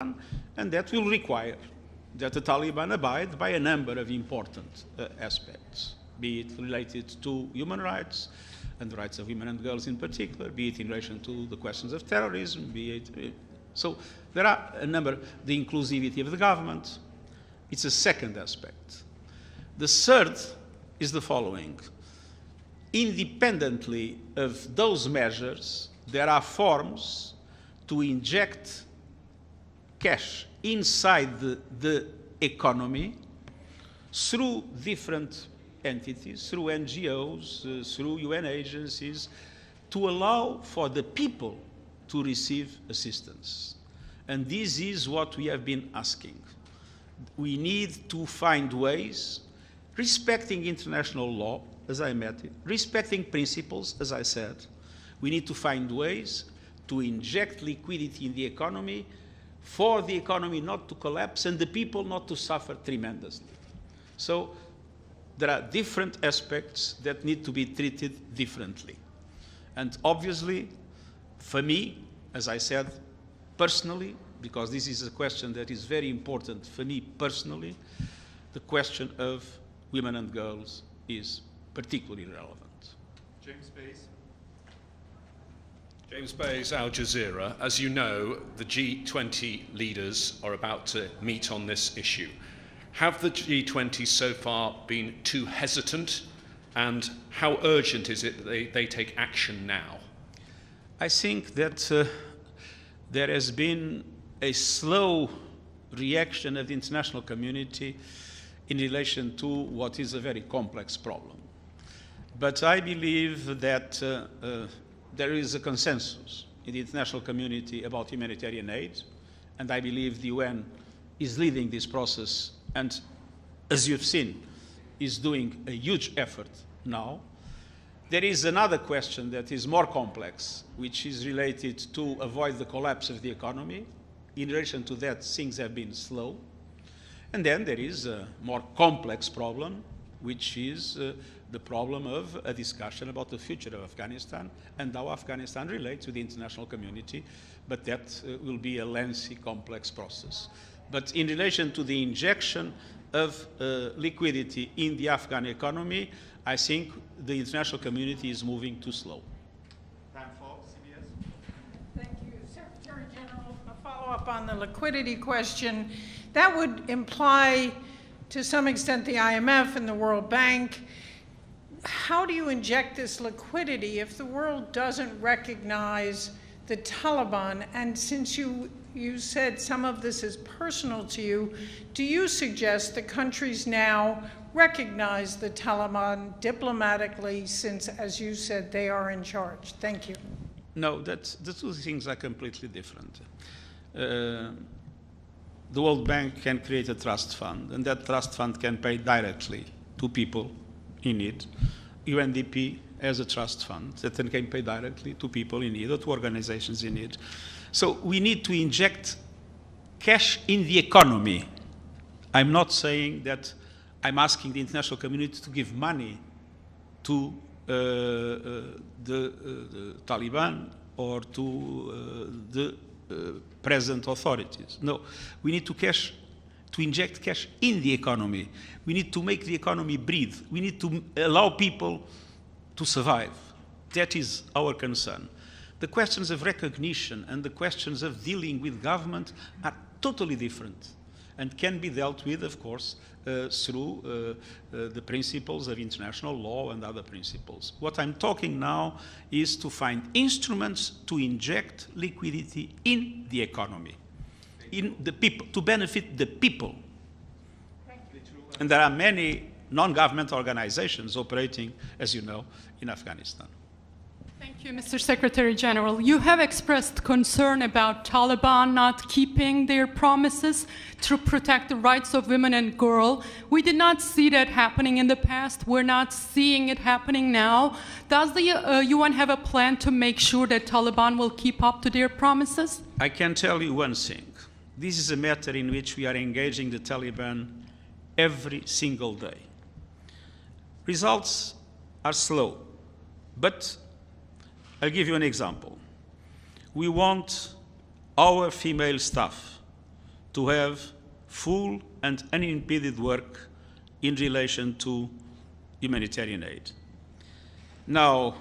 and that will require that the Taliban abide by a number of important aspects, be it related to human rights and the rights of women and girls in particular, be it in relation to the questions of terrorism, so there are a number, the inclusivity of the government. It's a second aspect. The third is the following. Independently of those measures, there are forms to inject cash inside the economy through different entities, through NGOs, through UN agencies, to allow for the people to receive assistance. And this is what we have been asking. We need to find ways, respecting international law, as I met it, respecting principles, as I said. We need to find ways to inject liquidity in the economy for the economy not to collapse and the people not to suffer tremendously. So there are different aspects that need to be treated differently. And obviously, for me, as I said, personally, because this is a question that is very important for me personally, the question of women and girls is particularly relevant. James Bays. James Bays, Al Jazeera. As you know, the G20 leaders are about to meet on this issue. Have the G20 so far been too hesitant, and how urgent is it that they take action now? I think that there has been a slow reaction of the international community in relation to what is a very complex problem. But I believe that there is a consensus in the international community about humanitarian aid, and I believe the UN is leading this process and, as you've seen, is doing a huge effort now. There is another question that is more complex, which is related to avoid the collapse of the economy. In relation to that, things have been slow. And then there is a more complex problem, which is the problem of a discussion about the future of Afghanistan and how Afghanistan relates to the international community, but that will be a lengthy, complex process. But in relation to the injection of liquidity in the Afghan economy, I think the international community is moving too slow. Pam Falk, CBS. Thank you. Secretary General, a follow-up on the liquidity question. That would imply, to some extent, the IMF and the World Bank. How do you inject this liquidity if the world doesn't recognize the Taliban? And since you said some of this is personal to you, do you suggest that countries now recognize the Taliban diplomatically since, as you said, they are in charge? Thank you. No, the two things are completely different. The World Bank can create a trust fund, and that trust fund can pay directly to people in need. UNDP has a trust fund that can pay directly to people in need or to organizations in need. So we need to inject cash in the economy. I'm not saying that I'm asking the international community to give money to the Taliban or to the present authorities. No, we need to inject cash in the economy. We need to make the economy breathe. We need to allow people to survive. That is our concern. The questions of recognition and the questions of dealing with government are totally different and can be dealt with, of course, through the principles of international law and other principles. What I'm talking now is to find instruments to inject liquidity in the economy, in the people, to benefit the people. And there are many non-governmental organizations operating, as you know, in Afghanistan. Thank you, Mr. Secretary General. You have expressed concern about Taliban not keeping their promises to protect the rights of women and girls. We did not see that happening in the past. We're not seeing it happening now. Does the UN have a plan to make sure that Taliban will keep up to their promises? I can tell you one thing. This is a matter in which we are engaging the Taliban every single day. Results are slow, but I'll give you an example. We want our female staff to have full and unimpeded work in relation to humanitarian aid. Now,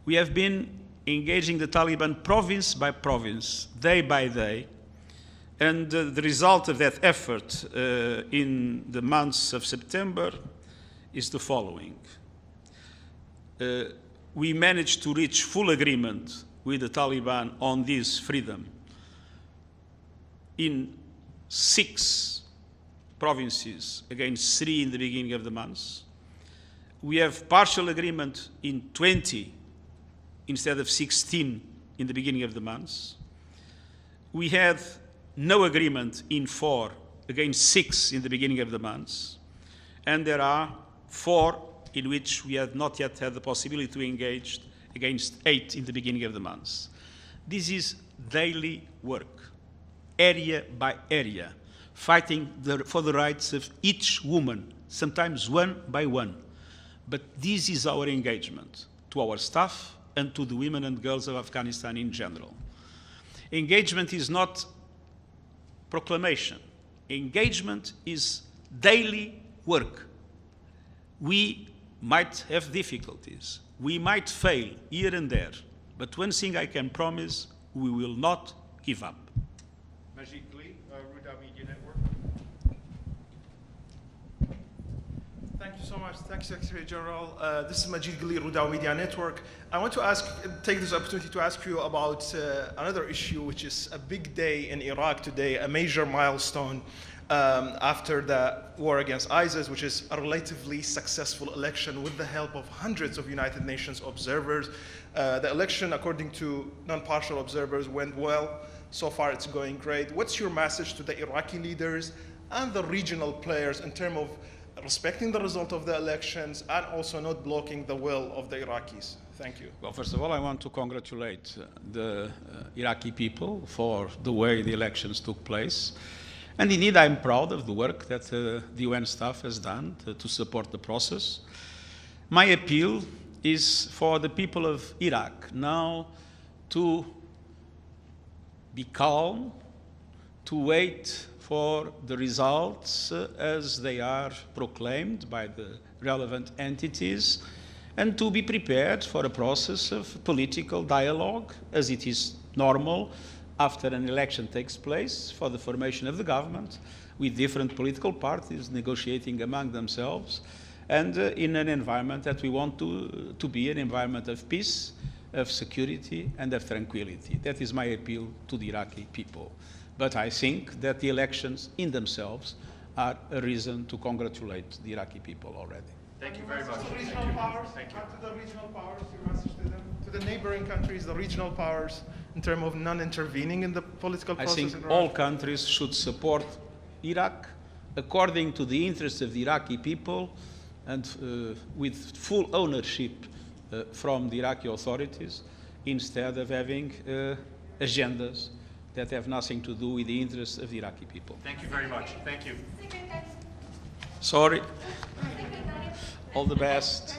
we have been engaging the Taliban province by province, day by day, and the result of that effort in the months of September is the following. We managed to reach full agreement with the Taliban on this freedom in 6 provinces against 3 in the beginning of the month. We have partial agreement in 20 instead of 16 in the beginning of the month. We had no agreement in 4 against 6 in the beginning of the month. And there are 4 in which we have not yet had the possibility to engage against 8 in the beginning of the month. This is daily work, area by area, fighting for the rights of each woman, sometimes one by one. But this is our engagement to our staff and to the women and girls of Afghanistan in general. Engagement is not proclamation. Engagement is daily work. We might have difficulties. We might fail here and there. But one thing I can promise, we will not give up. Majid Glee, Ruda Media Network. Thank you so much. Thank you, Secretary General. This is Majid Glee, Ruda Media Network. I want to take this opportunity to ask you about another issue, which is a big day in Iraq today, a major milestone after the war against ISIS, which is a relatively successful election with the help of hundreds of United Nations observers. The election, according to non-partial observers, went well. So far, it's going great. What's your message to the Iraqi leaders and the regional players in terms of respecting the result of the elections and also not blocking the will of the Iraqis? Thank you. Well, first of all, I want to congratulate the Iraqi people for the way the elections took place. And indeed, I'm proud of the work that the UN staff has done to support the process. My appeal is for the people of Iraq now to be calm, to wait for the results as they are proclaimed by the relevant entities, and to be prepared for a process of political dialogue, as it is normal after an election takes place, for the formation of the government, with different political parties negotiating among themselves, and in an environment that we want to be an environment of peace, of security, and of tranquility. That is my appeal to the Iraqi people. But I think that the elections in themselves are a reason to congratulate the Iraqi people already. Thank you very much. To the regional powers, to the regional powers, your message to them, to the neighboring countries, the regional powers, in terms of non-intervening in the political process? I think all countries should support Iraq according to the interests of the Iraqi people and with full ownership from the Iraqi authorities, instead of having agendas that have nothing to do with the interests of the Iraqi people. Thank you very much. Thank you. Sorry. All the best.